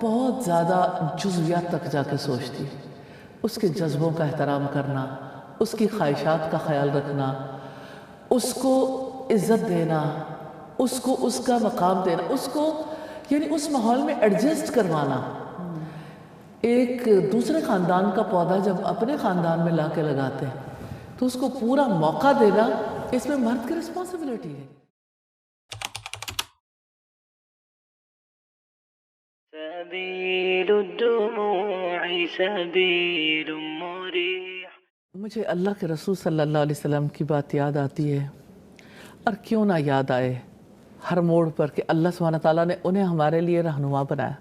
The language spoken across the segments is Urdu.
بہت زیادہ جزویات تک جا کے سوچتی ہے. اس کے جذبوں کا احترام کرنا، اس کی خواہشات کا خیال رکھنا، اس کو عزت دینا، اس کو اس کا مقام دینا، اس کو یعنی اس ماحول میں ایڈجسٹ کروانا. ایک دوسرے خاندان کا پودا جب اپنے خاندان میں لا کے لگاتے ہیں تو اس کو پورا موقع دینا، اس میں مرد کی رسپانسبلٹی ہے. سبیل الدموع سبیل مریح. مجھے اللہ کے رسول صلی اللہ علیہ وسلم کی بات یاد آتی ہے، اور کیوں نہ یاد آئے ہر موڑ پر، کہ اللہ سبحانہ تعالیٰ نے انہیں ہمارے لیے رہنما بنایا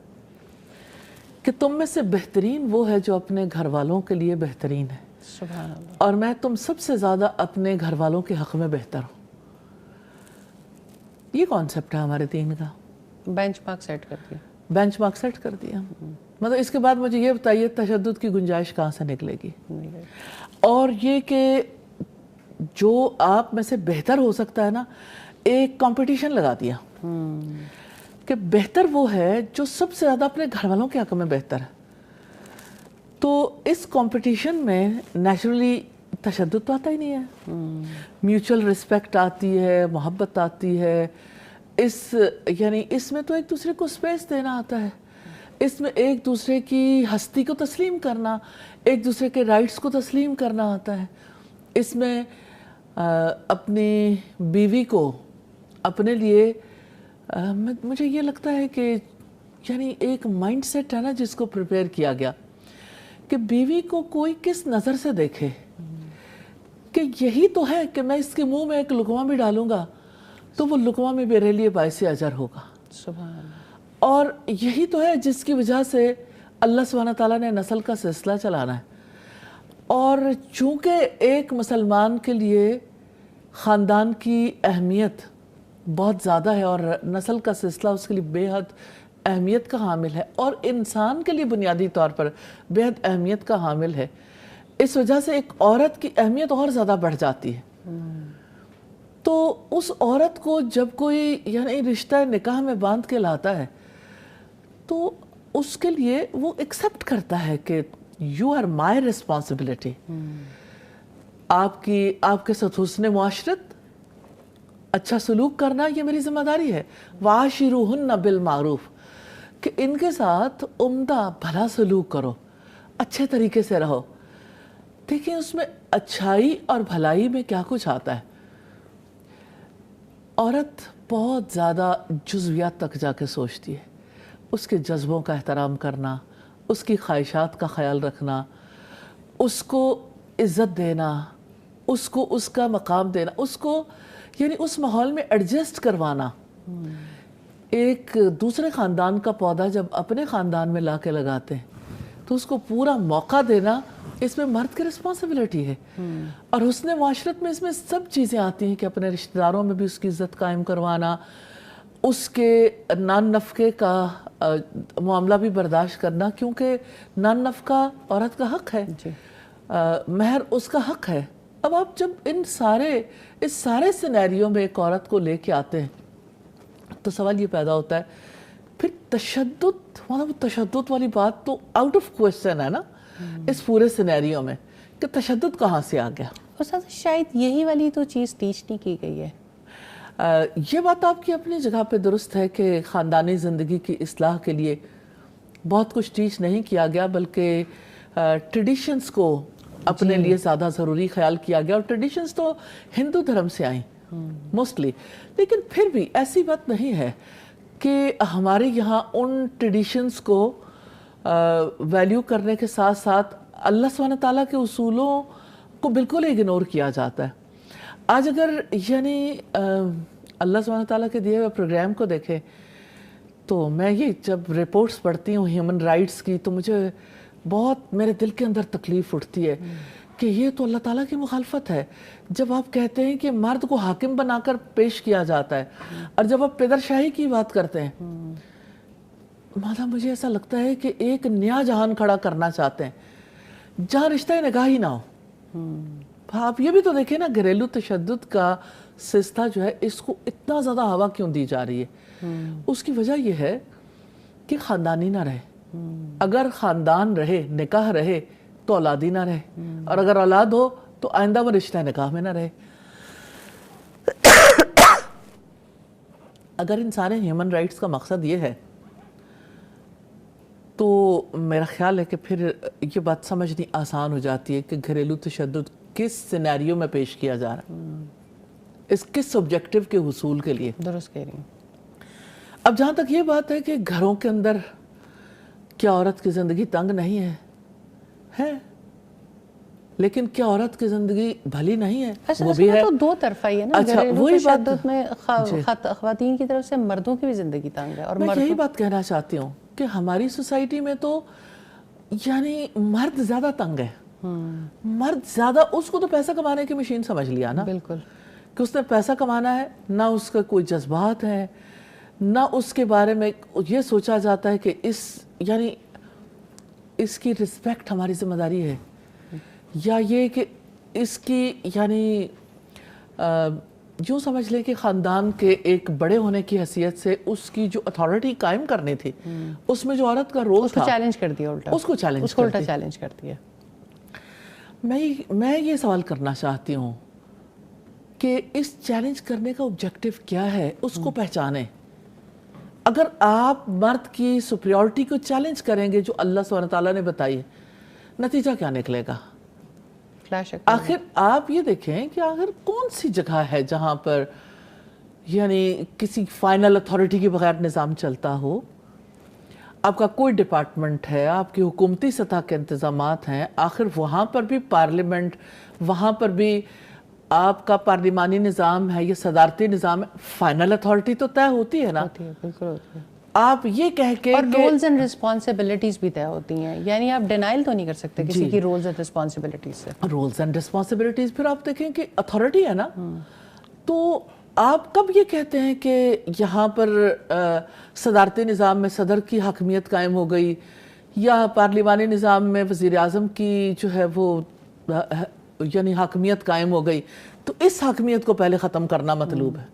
کہ تم میں سے بہترین وہ ہے جو اپنے گھر والوں کے لیے بہترین ہے، سبحان اللہ. اور میں تم سب سے زیادہ اپنے گھر والوں کے حق میں بہتر ہوں. یہ کانسیپٹ ہے ہمارے دین کا. بینچ مارک سیٹ کر دیا. بینچ مارک سیٹ کر دیا. مطلب اس کے بعد مجھے یہ بتائیے تشدد کی گنجائش کہاں سے نکلے گی؟ اور یہ کہ جو آپ میں سے بہتر ہو سکتا ہے نا، ایک کمپٹیشن لگا دیا کہ بہتر وہ ہے جو سب سے زیادہ اپنے گھر والوں کے حق میں بہتر ہے. تو اس کمپٹیشن میں نیچرلی تشدد تو آتا ہی نہیں ہے. میوچل رسپیکٹ آتی ہے، محبت آتی ہے. یعنی اس میں تو ایک دوسرے کو سپیس دینا آتا ہے، اس میں ایک دوسرے کی ہستی کو تسلیم کرنا، ایک دوسرے کے رائٹس کو تسلیم کرنا آتا ہے. اس میں اپنی بیوی کو اپنے لیے مجھے یہ لگتا ہے کہ یعنی ایک مائنڈ سیٹ ہے نا جس کو پریپیئر کیا گیا کہ بیوی کو کوئی کس نظر سے دیکھے، کہ یہی تو ہے کہ میں اس کے منہ میں ایک لقمہ بھی ڈالوں گا تو وہ لقمہ میں میرے لیے باعث اجر ہوگا. سبحان اللہ. اور یہی تو ہے جس کی وجہ سے اللہ سبحانہ تعالیٰ نے نسل کا سلسلہ چلانا ہے. اور چونکہ ایک مسلمان کے لیے خاندان کی اہمیت بہت زیادہ ہے اور نسل کا سلسلہ اس کے لیے بے حد اہمیت کا حامل ہے، اور انسان کے لیے بنیادی طور پر بے حد اہمیت کا حامل ہے، اس وجہ سے ایک عورت کی اہمیت اور زیادہ بڑھ جاتی ہے. تو اس عورت کو جب کوئی یعنی رشتہ نکاح میں باندھ کے لاتا ہے تو اس کے لیے وہ ایکسیپٹ کرتا ہے کہ یو آر مائی ریسپانسبلٹی. آپ کے ساتھ حسن معاشرت، اچھا سلوک کرنا یہ میری ذمہ داری ہے. وَعَاشِرُوهُنَّ بِالْمَعْرُوفِ، کہ ان کے ساتھ عمدہ بھلا سلوک کرو، اچھے طریقے سے رہو. دیکھیں اس میں اچھائی اور بھلائی میں کیا کچھ آتا ہے. عورت بہت زیادہ جزویات تک جا کے سوچتی ہے. اس کے جذبوں کا احترام کرنا، اس کی خواہشات کا خیال رکھنا، اس کو عزت دینا، اس کو اس کا مقام دینا، اس کو یعنی اس ماحول میں ایڈجسٹ کروانا. ایک دوسرے خاندان کا پودا جب اپنے خاندان میں لا کے لگاتے ہیں تو اس کو پورا موقع دینا، اس میں مرد کی رسپانسبلٹی ہے. اور حسن معاشرت میں اس میں سب چیزیں آتی ہیں کہ اپنے رشتہ داروں میں بھی اس کی عزت قائم کروانا، اس کے نان نفقے کا معاملہ بھی برداشت کرنا، کیونکہ نان نفقہ عورت کا حق ہے، مہر اس کا حق ہے. اب آپ جب اس سارے سینیریو میں ایک عورت کو لے کے آتے ہیں تو سوال یہ پیدا ہوتا ہے پھر تشدد والی بات تو آؤٹ آف کویسچن ہے نا اس پورے سینیریو میں، کہ تشدد کہاں سے آ گیا. استاد شاید یہی والی تو چیز ٹیچ نہیں کی گئی ہے. یہ بات آپ کی اپنی جگہ پہ درست ہے کہ خاندانی زندگی کی اصلاح کے لیے بہت کچھ ٹیچ نہیں کیا گیا، بلکہ ٹریڈیشنز کو اپنے لیے زیادہ ضروری خیال کیا گیا. اور ٹریڈیشنز تو ہندو دھرم سے آئیں موسٹلی، لیکن پھر بھی ایسی بات نہیں ہے کہ ہمارے یہاں ان ٹریڈیشنز کو ویلیو کرنے کے ساتھ ساتھ اللہ سبحانہ تعالیٰ کے اصولوں کو بالکل اگنور کیا جاتا ہے. آج اگر یعنی اللہ سبحانہ تعالیٰ کے دیے ہوئے پروگرام کو دیکھیں تو میں یہ جب رپورٹس پڑھتی ہوں ہیومن رائٹس کی تو مجھے بہت میرے دل کے اندر تکلیف اٹھتی ہے کہ یہ تو اللہ تعالیٰ کی مخالفت ہے. جب آپ کہتے ہیں کہ مرد کو حاکم بنا کر پیش کیا جاتا ہے، اور جب آپ پدر شاہی کی بات کرتے ہیں، مطلب مجھے ایسا لگتا ہے کہ ایک نیا جہان کھڑا کرنا چاہتے ہیں جہاں رشتہ نکاح ہی نہ ہو. آپ یہ بھی تو دیکھیں نا، گھریلو تشدد کا سلسلہ جو ہے اس کو اتنا زیادہ ہوا کیوں دی جا رہی ہے. اس کی وجہ یہ ہے کہ خاندانی نہ رہے. اگر خاندان رہے، نکاح رہے تو اولادی نہ رہے، اور اگر اولاد ہو تو آئندہ وہ رشتہ نکاح میں نہ رہے. اگر ان سارے ہیومن رائٹس کا مقصد یہ ہے تو میرا خیال ہے کہ پھر یہ بات سمجھنی آسان ہو جاتی ہے کہ گھریلو تشدد کس سینیریو میں پیش کیا جا رہا ہے، اس کس آبجیکٹو کے حصول کے لیے. درست کہہ رہی ہوں. اب جہاں تک یہ بات ہے کہ گھروں کے اندر کیا عورت کی زندگی تنگ نہیں ہے، لیکن کیا عورت کی زندگی بھلی نہیں ہے؟ اصل وہ بھی میں ہے. تو دو طرفہ ہی ہے نا. اچھا، گھریلو وہی بات تشدد میں خواتین کی طرف سے مردوں کی بھی زندگی تنگ ہے. اور میں یہی بات کہنا چاہتی ہوں کہ ہماری سوسائٹی میں تو یعنی مرد زیادہ تنگ ہے. مرد زیادہ، اس کو تو پیسہ کمانے کی مشین سمجھ لیا نا، بالکل، کہ اس نے پیسہ کمانا ہے، نہ اس کا کوئی جذبات ہے، نہ اس کے بارے میں یہ سوچا جاتا ہے کہ یعنی اس کی رسپیکٹ ہماری ذمہ داری ہے، یا یہ کہ اس کی یعنی جو سمجھ لے کہ خاندان کے ایک بڑے ہونے کی حیثیت سے اس کی جو اتھارٹی قائم کرنی تھی، اس میں جو عورت کا رول تھا، اس کو چیلنج کر دیا الٹا. اس کو چیلنج اس کو الٹا چیلنج کر دیا. میں یہ سوال کرنا چاہتی ہوں کہ اس چیلنج کرنے کا آبجیکٹو کیا ہے، اس کو پہچانیں. اگر آپ مرد کی سپریورٹی کو چیلنج کریں گے جو اللہ سبحانہ تعالیٰ نے بتائی ہے، نتیجہ کیا نکلے گا؟ آخر آپ یہ دیکھیں کہ آخر کون سی جگہ ہے جہاں پر یعنی کسی فائنل اتھارٹی کے بغیر نظام چلتا ہو. آپ کا کوئی ڈپارٹمنٹ ہے، آپ کی حکومتی سطح کے انتظامات ہیں، آخر وہاں پر بھی پارلیمنٹ، وہاں پر بھی آپ کا پارلیمانی نظام ہے یا صدارتی نظام ہے، فائنل اتھارٹی تو طے ہوتی ہے نا. بالکل ہوتی ہے. آپ یہ کہہ کے اور رولز اینڈ رسپانسبلٹیز بھی طے ہوتی ہیں، یعنی آپ ڈینائل تو نہیں کر سکتے کسی کی رولز اینڈ رسپانسبلٹیز سے. رولز اینڈ رسپانسبلٹیز، پھر آپ دیکھیں کہ اتھارٹی ہے نا، تو آپ کب یہ کہتے ہیں کہ یہاں پر صدارتی نظام میں صدر کی حاکمیت قائم ہو گئی، یا پارلیمانی نظام میں وزیر اعظم کی جو ہے وہ یعنی حاکمیت قائم ہو گئی، تو اس حاکمیت کو پہلے ختم کرنا مطلوب ہے.